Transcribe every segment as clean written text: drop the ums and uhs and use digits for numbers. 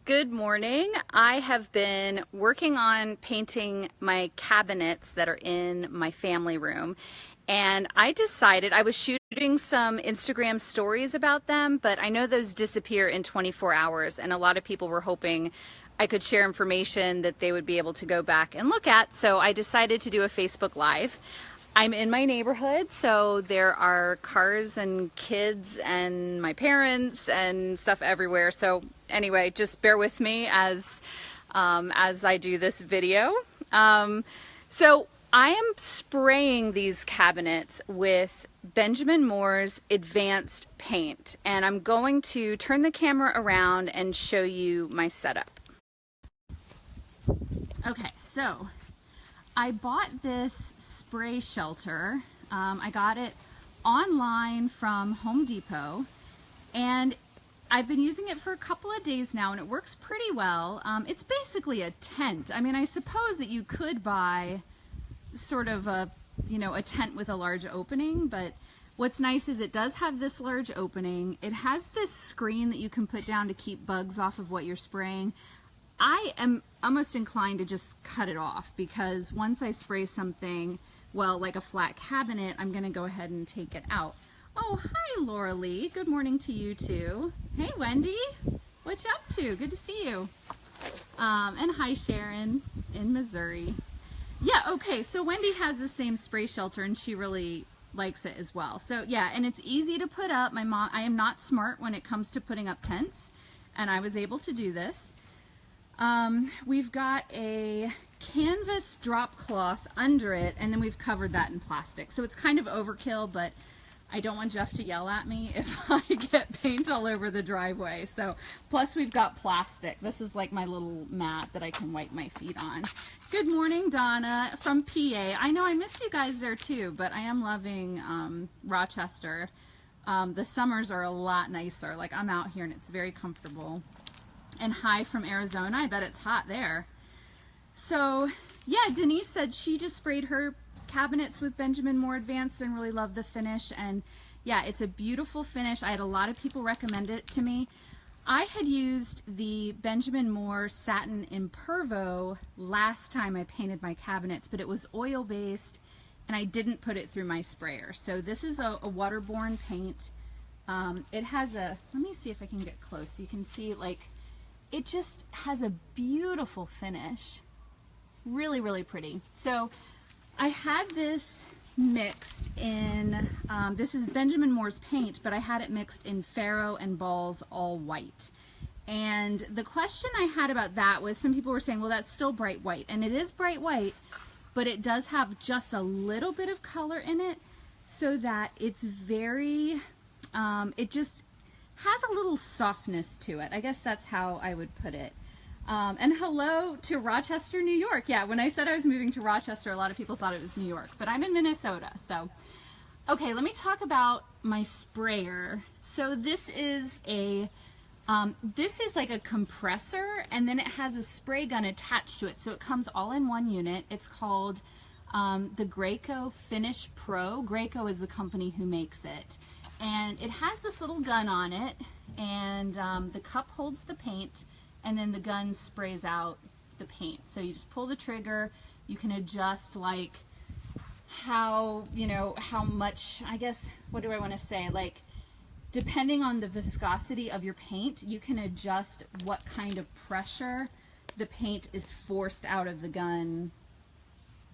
Good morning. I have been working on painting my cabinets that are in my family room, and I decided I was shooting some Instagram stories about them, but I know those disappear in 24 hours, and a lot of people were hoping I could share information that they would be able to go back and look at, so I decided to do a Facebook Live. I'm in my neighborhood, so there are cars and kids and my parents and stuff everywhere. So anyway, just bear with me as I do this video. So I am spraying these cabinets with Benjamin Moore's advanced paint, and I'm going to turn the camera around and show you my setup. Okay, so I bought this spray shelter. I got it online from Home Depot, and I've been using it for a couple of days now, and it works pretty well. It's basically a tent. I mean, I suppose that you could buy sort of a tent with a large opening, but what's nice is it does have this large opening. It has this screen that you can put down to keep bugs off of what you're spraying. I am almost inclined to just cut it off, because once I spray something, well, like a flat cabinet, I'm going to go ahead and take it out. Oh, hi, Laura Lee. Good morning to you, too. Hey, Wendy. What you up to? Good to see you. And hi, Sharon in Missouri. Yeah, okay, so Wendy has the same spray shelter, and she really likes it as well. So, yeah, and it's easy to put up. I am not smart when it comes to putting up tents, and I was able to do this. We've got a canvas drop cloth under it, and then we've covered that in plastic. So it's kind of overkill, but I don't want Jeff to yell at me if I get paint all over the driveway. So, plus we've got plastic. This is like my little mat that I can wipe my feet on. Good morning, Donna from PA. I know I missed you guys there too, but I am loving Rochester. The summers are a lot nicer. Like, I'm out here and it's very comfortable. And hi from Arizona. I bet it's hot there. So yeah, Denise said she just sprayed her cabinets with Benjamin Moore Advanced and really loved the finish. And yeah, it's a beautiful finish. I had a lot of people recommend it to me. I had used the Benjamin Moore Satin Impervo last time I painted my cabinets, but it was oil based and I didn't put it through my sprayer. So this is a waterborne paint. It has a, let me see if I can get close so you can see, like, it just has a beautiful finish. Really, really pretty. So I had this mixed in, this is Benjamin Moore's paint, but I had it mixed in Faro and Balls all white. And the question I had about that was, some people were saying, well, that's still bright white. And it is bright white, but it does have just a little bit of color in it, so that it's very, it just has a little softness to it. I guess that's how I would put it. And hello to Rochester, New York. Yeah, when I said I was moving to Rochester, a lot of people thought it was New York, but I'm in Minnesota. So, okay, let me talk about my sprayer. So this is like a compressor, and then it has a spray gun attached to it. So it comes all in one unit. It's called the Graco Finish Pro. Graco is the company who makes it. And it has this little gun on it, and the cup holds the paint, and then the gun sprays out the paint. So you just pull the trigger. You can adjust, like, how much, I guess, what do I want to say, like, depending on the viscosity of your paint, you can adjust what kind of pressure the paint is forced out of the gun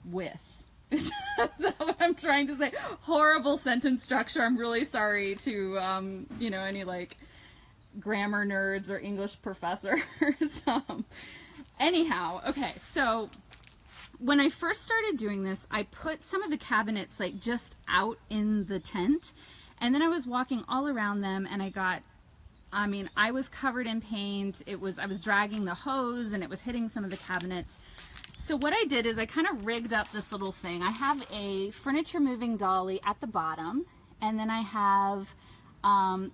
with. Is that what I'm trying to say? Horrible sentence structure. I'm really sorry to, any like grammar nerds or English professors. Anyhow, okay, so when I first started doing this, I put some of the cabinets like just out in the tent, and then I was walking all around them, and I was covered in paint. I was dragging the hose, and it was hitting some of the cabinets. So what I did is I kind of rigged up this little thing. I have a furniture moving dolly at the bottom, and then I have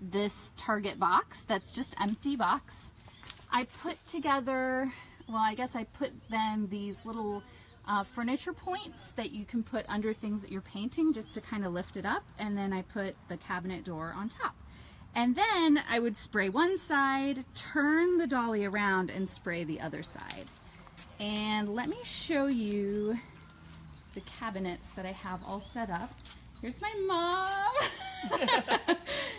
this Target box that's just empty box. I put together, well, I guess I put then these little furniture points that you can put under things that you're painting just to kind of lift it up, and then I put the cabinet door on top. And then I would spray one side, turn the dolly around, and spray the other side. And let me show you the cabinets that I have all set up. Here's my mom.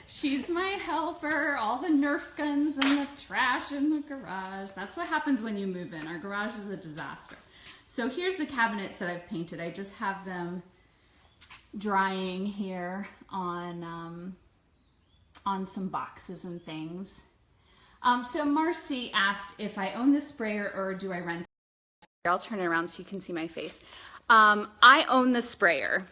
She's my helper. All the Nerf guns and the trash in the garage. That's what happens when you move in. Our garage is a disaster. So here's the cabinets that I've painted. I just have them drying here on some boxes and things. So Marcy asked if I own the sprayer or do I rent it. I'll turn it around so you can see my face. I own the sprayer.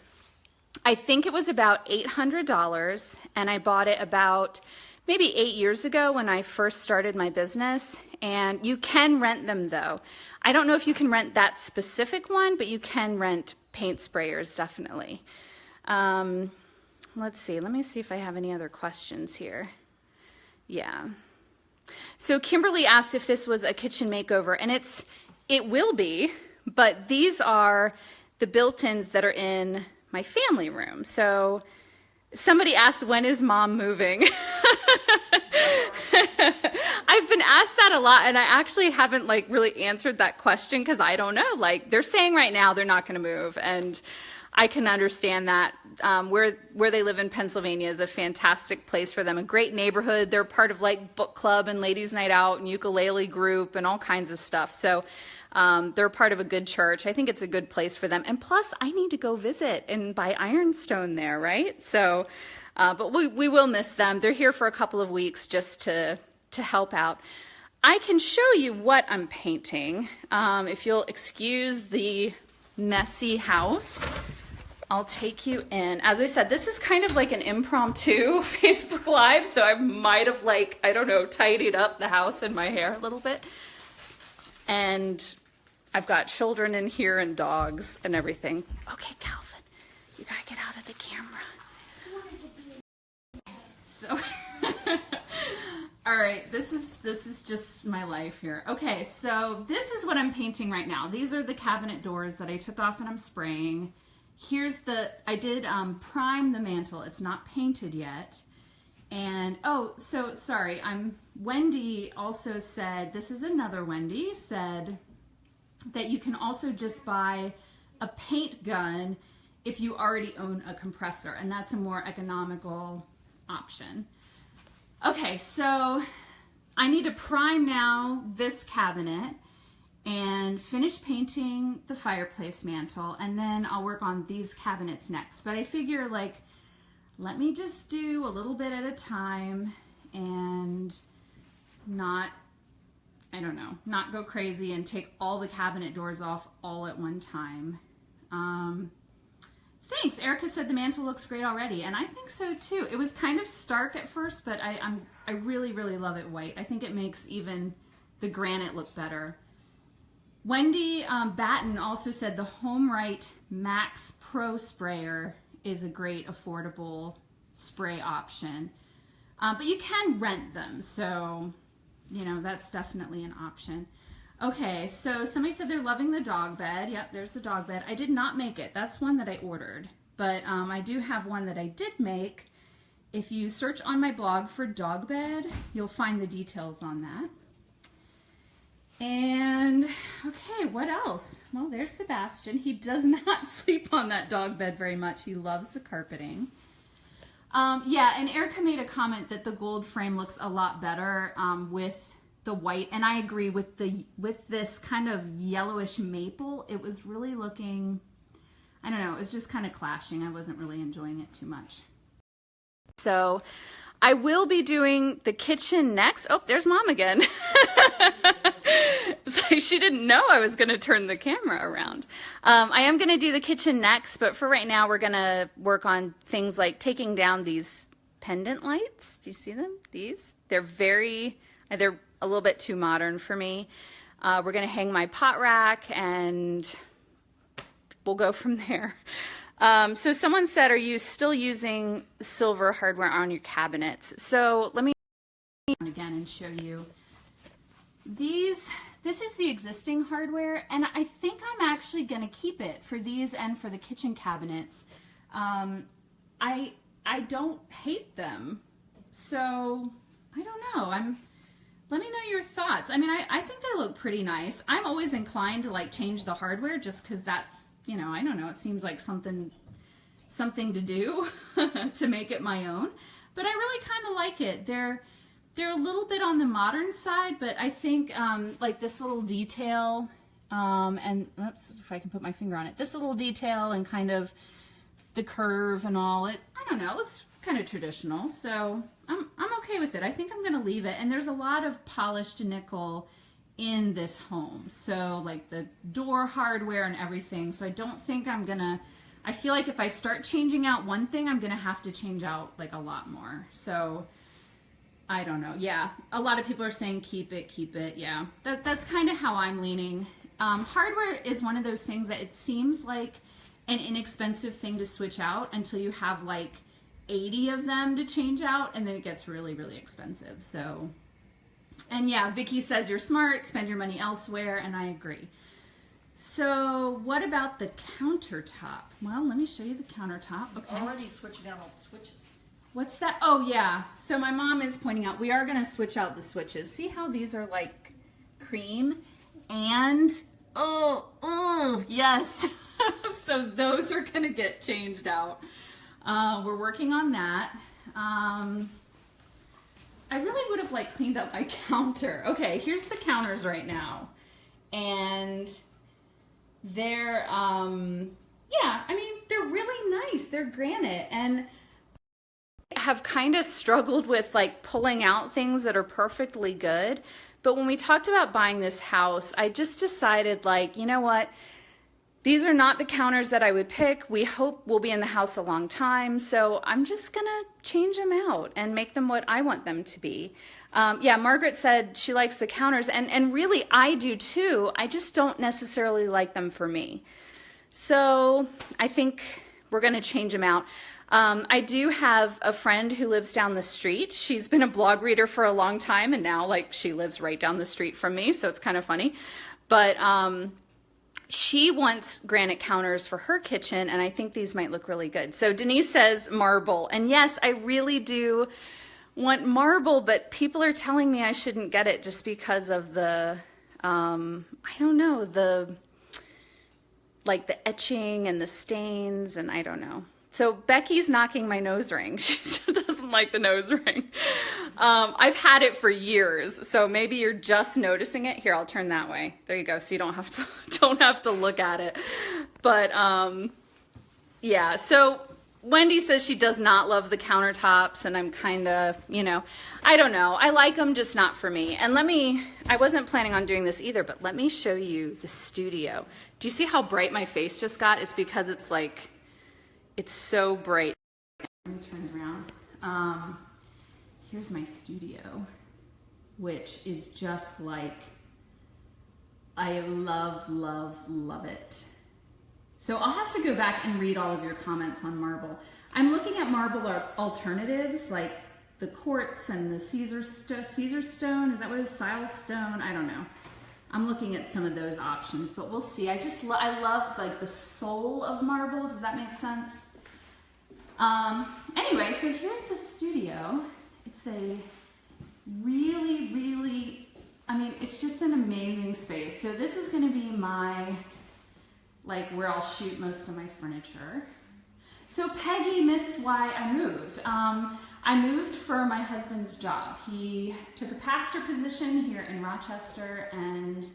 I think it was about $800, and I bought it about maybe 8 years ago when I first started my business. And you can rent them though. I don't know if you can rent that specific one, but you can rent paint sprayers, definitely. Let's see, let me see if I have any other questions here. Yeah. So Kimberly asked if this was a kitchen makeover, and it will be, but these are the built-ins that are in my family room. So somebody asked, when is mom moving? I've been asked that a lot, and I actually haven't like really answered that question because I don't know. Like, they're saying right now they're not going to move, and I can understand that. Where they live in Pennsylvania is a fantastic place for them, a great neighborhood. They're part of like book club and ladies night out and ukulele group and all kinds of stuff. So they're part of a good church. I think it's a good place for them. And plus, I need to go visit and buy ironstone there, right? So, but we will miss them. They're here for a couple of weeks just to help out. I can show you what I'm painting. If you'll excuse the messy house, I'll take you in. As I said, this is kind of like an impromptu Facebook Live, so I might have like, I don't know, tidied up the house and my hair a little bit. And I've got children in here and dogs and everything. Okay, Calvin, you gotta get out of the camera. So, all right, this is just my life here. Okay, so this is what I'm painting right now. These are the cabinet doors that I took off and I'm spraying. I did prime the mantle. It's not painted yet. And, oh, so sorry, Wendy also said, this is another Wendy, said that you can also just buy a paint gun if you already own a compressor, and that's a more economical option. Okay, so I need to prime now this cabinet and finish painting the fireplace mantle, and then I'll work on these cabinets next. But I figure, like, let me just do a little bit at a time and not, I don't know, not go crazy and take all the cabinet doors off all at one time. Thanks. Erica said the mantle looks great already, and I think so too. It was kind of stark at first, but I really, really love it white. I think it makes even the granite look better. Wendy Batten also said the HomeRite Max Pro sprayer is a great affordable spray option. But you can rent them, so, you know, that's definitely an option. Okay, so somebody said they're loving the dog bed. Yep, there's the dog bed. I did not make it. That's one that I ordered. But I do have one that I did make. If you search on my blog for dog bed, you'll find the details on that. And, okay, what else? Well, there's Sebastian. He does not sleep on that dog bed very much. He loves the carpeting. Yeah, and Erica made a comment that the gold frame looks a lot better with the white, and I agree with this kind of yellowish maple. It was really looking, I don't know, it was just kind of clashing. I wasn't really enjoying it too much. So I will be doing the kitchen next. Oh, there's Mom again. It's like she didn't know I was going to turn the camera around. I am going to do the kitchen next, but for right now, we're going to work on things like taking down these pendant lights. Do you see them? These? They're a little bit too modern for me. We're going to hang my pot rack, and we'll go from there. So someone said, are you still using silver hardware on your cabinets? So let me again and show you these. This is the existing hardware, and I think I'm actually going to keep it for these and for the kitchen cabinets. I don't hate them. So I don't know. Let me know your thoughts. I mean, I think they look pretty nice. I'm always inclined to like change the hardware just because that's, you know, I don't know. It seems like something to do to make it my own. But I really kind of like it. They're a little bit on the modern side, but I think like this little detail and oops, if I can put my finger on it, this little detail and kind of the curve and all, I don't know, it looks kind of traditional. So I'm okay with it. I think I'm going to leave it. And there's a lot of polished nickel in this home. So like the door hardware and everything. So I don't think I feel like if I start changing out one thing, I'm going to have to change out like a lot more. So I don't know. Yeah. A lot of people are saying keep it. Yeah. That's kind of how I'm leaning. Hardware is one of those things that it seems like an inexpensive thing to switch out until you have like 80 of them to change out, and then it gets really, really expensive. So, and yeah, Vicky says you're smart, spend your money elsewhere, and I agree. So what about the countertop? Well, let me show you the countertop. Okay. Already switching out all the switches. What's that? Oh yeah. So my mom is pointing out we are going to switch out the switches. See how these are like cream and oh yes. So those are going to get changed out. We're working on that. I really would have like cleaned up my counter. Okay, here's the counters right now. And they're, yeah, I mean, they're really nice. They're granite, and have kind of struggled with like pulling out things that are perfectly good. But when we talked about buying this house, I just decided like, you know what? These are not the counters that I would pick. We hope we'll be in the house a long time. So I'm just gonna change them out and make them what I want them to be. Yeah, Margaret said she likes the counters, and really I do too. I just don't necessarily like them for me. So I think we're gonna change them out. I do have a friend who lives down the street. She's been a blog reader for a long time, and now like she lives right down the street from me, so it's kind of funny. But she wants granite counters for her kitchen, and I think these might look really good. So Denise says marble, and yes, I really do want marble, but people are telling me I shouldn't get it just because of the, I don't know, like the etching and the stains, and I don't know. So Becky's knocking my nose ring. She doesn't like the nose ring. I've had it for years, so maybe you're just noticing it. Here, I'll turn that way. There you go. So you don't have to look at it. But yeah. So Wendy says she does not love the countertops, and I'm kind of, you know, I don't know. I like them, just not for me. And I wasn't planning on doing this either, but let me show you the studio. Do you see how bright my face just got? It's because it's like, it's so bright. Let me turn it around. Here's my studio, which is just like, I love, love, love it. So I'll have to go back and read all of your comments on marble. I'm looking at marble alternatives like the quartz and the Caesar stone. Is that what it is? Style stone? I don't know. I'm looking at some of those options, but we'll see. I love like the soul of marble. Does that make sense? Anyway, so here's the studio. It's a really, really, I mean, it's just an amazing space. So this is going to be my, like, where I'll shoot most of my furniture. So Peggy missed why I moved. I moved for my husband's job. He took a pastor position here in Rochester, and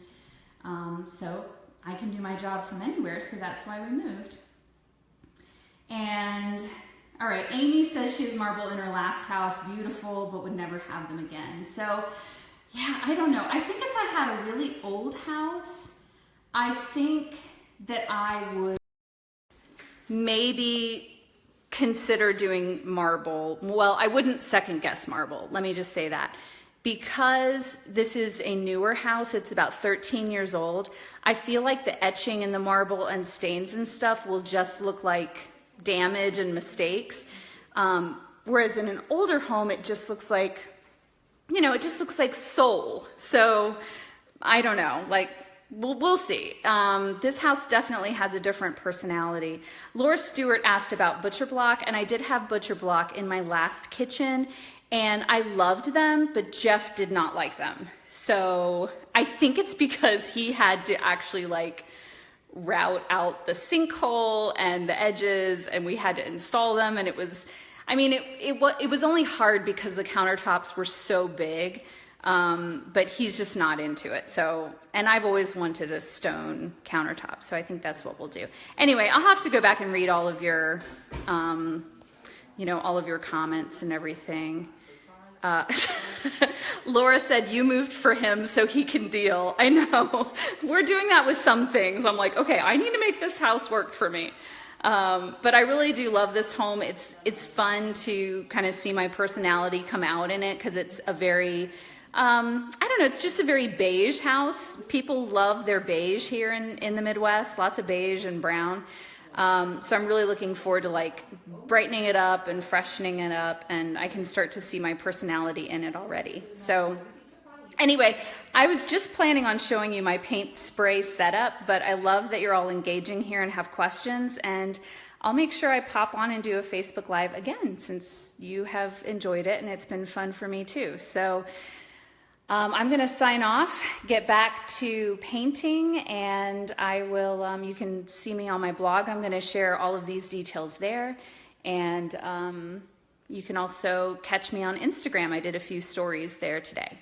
so I can do my job from anywhere, so that's why we moved. And all right, Amy says she has marble in her last house, beautiful, but would never have them again. So yeah, I don't know. I think if I had a really old house, I think that I would maybe consider doing marble. Well, I wouldn't second guess marble. Let me just say that. Because this is a newer house, it's about 13 years old, I feel like the etching and the marble and stains and stuff will just look like damage and mistakes. Whereas in an older home, it just looks like, you know, it just looks like soul. So I don't know, like, we'll see. This house definitely has a different personality. Laura Stewart asked about butcher block, and I did have butcher block in my last kitchen, And I loved them, but Jeff did not like them. So I think it's because he had to actually like route out the sinkhole and the edges, and we had to install them. And it was, I mean, it was only hard because the countertops were so big, but he's just not into it. So, and I've always wanted a stone countertop, so I think that's what we'll do. Anyway, I'll have to go back and read all of your, all of your comments and everything. Laura said, you moved for him so he can deal. I know. We're doing that with some things. I'm like, okay, I need to make this house work for me. But I really do love this home. It's fun to kind of see my personality come out in it, because it's a very, I don't know, it's just a very beige house. People love their beige here in the Midwest, lots of beige and brown. So I'm really looking forward to like brightening it up and freshening it up, and I can start to see my personality in it already. So anyway, I was just planning on showing you my paint spray setup, but I love that you're all engaging here and have questions, and I'll make sure I pop on and do a Facebook Live again, since you have enjoyed it and it's been fun for me too. So I'm going to sign off, get back to painting, and I will, you can see me on my blog. I'm going to share all of these details there, and you can also catch me on Instagram. I did a few stories there today.